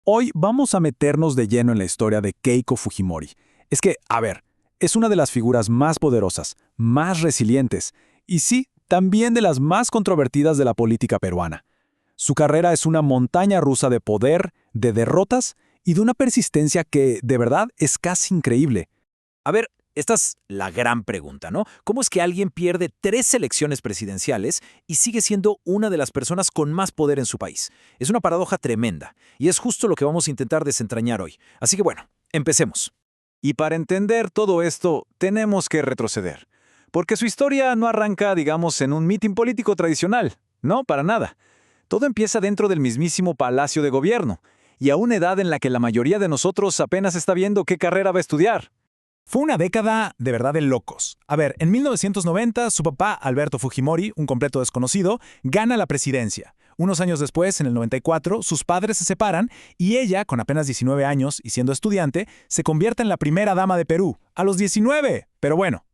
Hoy vamos a meternos de lleno en la historia de Keiko Fujimori. Es que, a ver, es una de las figuras más poderosas, más resilientes y sí, también de las más controvertidas de la política peruana. Su carrera es una montaña rusa de poder, de derrotas y de una persistencia que, de verdad, es casi increíble. A ver, esta es la gran pregunta, ¿no? ¿Cómo es que alguien pierde 3 elecciones presidenciales y sigue siendo una de las personas con más poder en su país? Es una paradoja tremenda, y es justo lo que vamos a intentar desentrañar hoy. Así que bueno, empecemos. Y para entender todo esto, tenemos que retroceder. Porque su historia no arranca, digamos, en un mitin político tradicional. No, para nada. Todo empieza dentro del mismísimo Palacio de Gobierno, y a una edad en la que la mayoría de nosotros apenas está viendo qué carrera va a estudiar. Fue una década de verdad de locos. A ver, en 1990, su papá, Alberto Fujimori, un completo desconocido, gana la presidencia. Unos años después, en el 94, sus padres se separan y ella, con apenas 19 años y siendo estudiante, se convierte en la primera dama de Perú, a los 19. Pero bueno,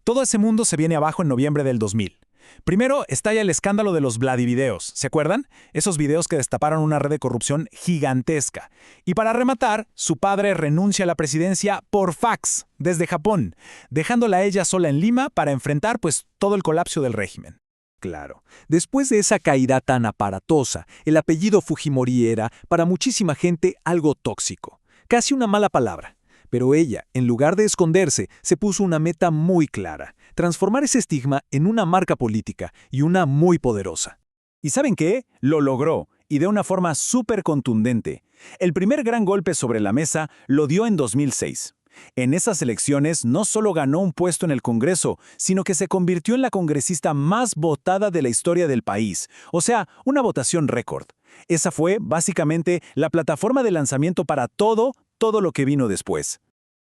todo ese mundo se viene abajo en noviembre del 2000. Primero estalla el escándalo de los Vladivideos, ¿se acuerdan? Esos videos que destaparon una red de corrupción gigantesca. Y para rematar, su padre renuncia a la presidencia por fax, desde Japón, dejándola a ella sola en Lima para enfrentar pues todo el colapso del régimen. Claro, después de esa caída tan aparatosa, el apellido Fujimori era, para muchísima gente, algo tóxico, casi una mala palabra. Pero ella, en lugar de esconderse, se puso una meta muy clara: transformar ese estigma en una marca política y una muy poderosa. ¿Y saben qué? Lo logró, y de una forma súper contundente. El primer gran golpe sobre la mesa lo dio en 2006. En esas elecciones no solo ganó un puesto en el Congreso, sino que se convirtió en la congresista más votada de la historia del país. O sea, una votación récord. Esa fue, básicamente, la plataforma de lanzamiento para todo lo que vino después.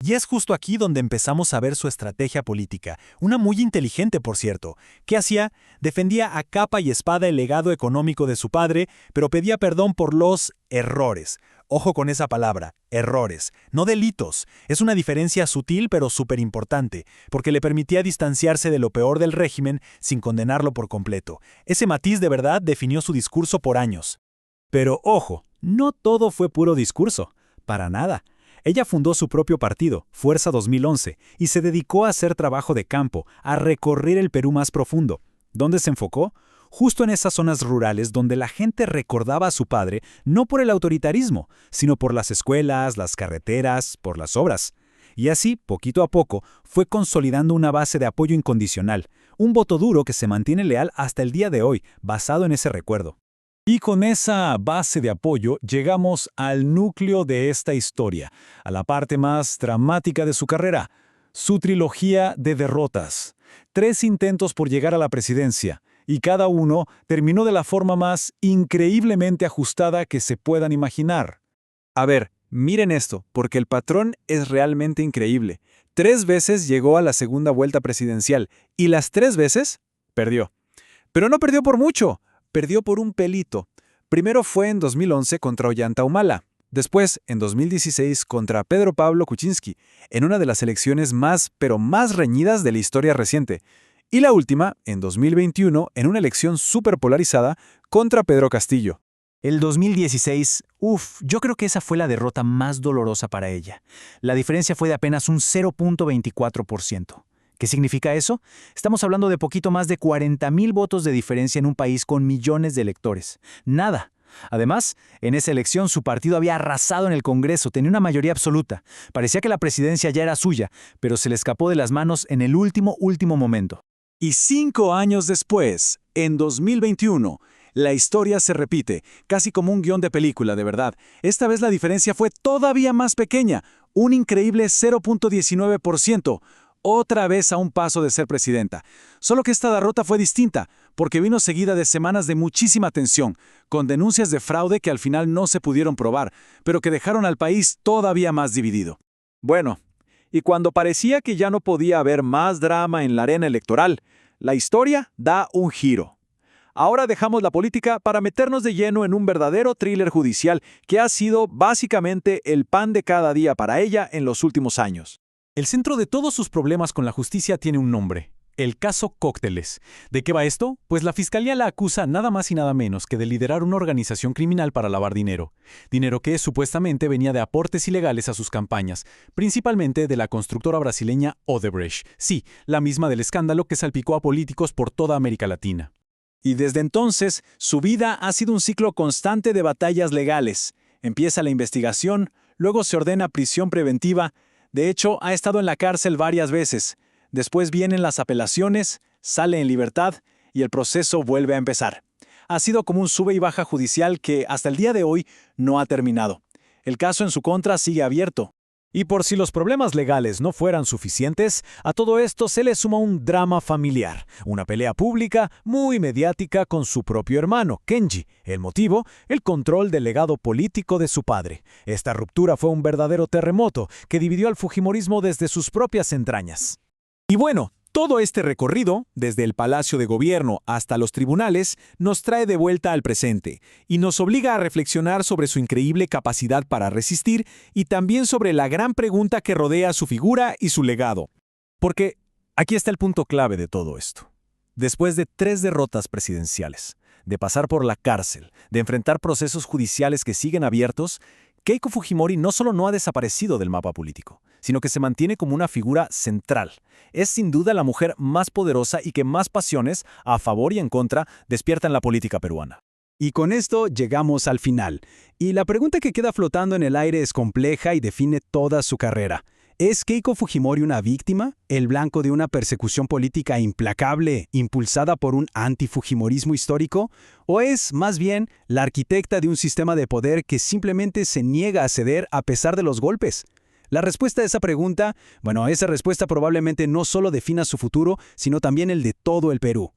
Y es justo aquí donde empezamos a ver su estrategia política, una muy inteligente, por cierto. ¿Qué hacía? Defendía a capa y espada el legado económico de su padre, pero pedía perdón por los errores. Ojo con esa palabra, errores, no delitos. Es una diferencia sutil pero súper importante, porque le permitía distanciarse de lo peor del régimen sin condenarlo por completo. Ese matiz de verdad definió su discurso por años. Pero ojo, no todo fue puro discurso, para nada. Ella fundó su propio partido, Fuerza 2011, y se dedicó a hacer trabajo de campo, a recorrer el Perú más profundo. ¿Dónde se enfocó? Justo en esas zonas rurales donde la gente recordaba a su padre no por el autoritarismo, sino por las escuelas, las carreteras, por las obras. Y así, poquito a poco, fue consolidando una base de apoyo incondicional, un voto duro que se mantiene leal hasta el día de hoy, basado en ese recuerdo. Y con esa base de apoyo llegamos al núcleo de esta historia, a la parte más dramática de su carrera, su trilogía de derrotas. 3 intentos por llegar a la presidencia, y cada uno terminó de la forma más increíblemente ajustada que se puedan imaginar. A ver, miren esto, porque el patrón es realmente increíble. 3 veces llegó a la segunda vuelta presidencial, y las 3 veces perdió. Pero no perdió por mucho. Perdió por un pelito. Primero fue en 2011 contra Ollanta Humala, después en 2016 contra Pedro Pablo Kuczynski, en una de las elecciones más, pero más reñidas de la historia reciente, y la última, en 2021, en una elección súper polarizada contra Pedro Castillo. El 2016, yo creo que esa fue la derrota más dolorosa para ella. La diferencia fue de apenas un 0.24%. ¿Qué significa eso? Estamos hablando de poquito más de 40,000 votos de diferencia en un país con millones de electores. Nada. Además, en esa elección su partido había arrasado en el Congreso, tenía una mayoría absoluta. Parecía que la presidencia ya era suya, pero se le escapó de las manos en el último momento. Y 5 años después, en 2021, la historia se repite, casi como un guión de película, de verdad. Esta vez la diferencia fue todavía más pequeña, un increíble 0.19%. Otra vez a un paso de ser presidenta. Solo que esta derrota fue distinta, porque vino seguida de semanas de muchísima tensión, con denuncias de fraude que al final no se pudieron probar, pero que dejaron al país todavía más dividido. Bueno, y cuando parecía que ya no podía haber más drama en la arena electoral, la historia da un giro. Ahora dejamos la política para meternos de lleno en un verdadero thriller judicial que ha sido básicamente el pan de cada día para ella en los últimos años. El centro de todos sus problemas con la justicia tiene un nombre: El caso Cócteles. ¿De qué va esto? Pues la fiscalía la acusa nada más y nada menos que de liderar una organización criminal para lavar dinero. Dinero que supuestamente venía de aportes ilegales a sus campañas, principalmente de la constructora brasileña Odebrecht. Sí, la misma del escándalo que salpicó a políticos por toda América Latina. Y desde entonces, su vida ha sido un ciclo constante de batallas legales. Empieza la investigación, luego se ordena prisión preventiva. De hecho, ha estado en la cárcel varias veces. Después vienen las apelaciones, sale en libertad y el proceso vuelve a empezar. Ha sido como un sube y baja judicial que hasta el día de hoy no ha terminado. El caso en su contra sigue abierto. Y por si los problemas legales no fueran suficientes, a todo esto se le suma un drama familiar, una pelea pública muy mediática con su propio hermano, Kenji. El motivo, el control del legado político de su padre. Esta ruptura fue un verdadero terremoto que dividió al fujimorismo desde sus propias entrañas. Y bueno, todo este recorrido, desde el Palacio de Gobierno hasta los tribunales, nos trae de vuelta al presente y nos obliga a reflexionar sobre su increíble capacidad para resistir y también sobre la gran pregunta que rodea su figura y su legado. Porque aquí está el punto clave de todo esto. Después de 3 derrotas presidenciales, de pasar por la cárcel, de enfrentar procesos judiciales que siguen abiertos, Keiko Fujimori no solo no ha desaparecido del mapa político, sino que se mantiene como una figura central. Es sin duda la mujer más poderosa y que más pasiones, a favor y en contra, despierta en la política peruana. Y con esto llegamos al final. Y la pregunta que queda flotando en el aire es compleja y define toda su carrera. ¿Es Keiko Fujimori una víctima, el blanco de una persecución política implacable impulsada por un antifujimorismo histórico? ¿O es, más bien, la arquitecta de un sistema de poder que simplemente se niega a ceder a pesar de los golpes? La respuesta a esa pregunta, esa respuesta probablemente no solo defina su futuro, sino también el de todo el Perú.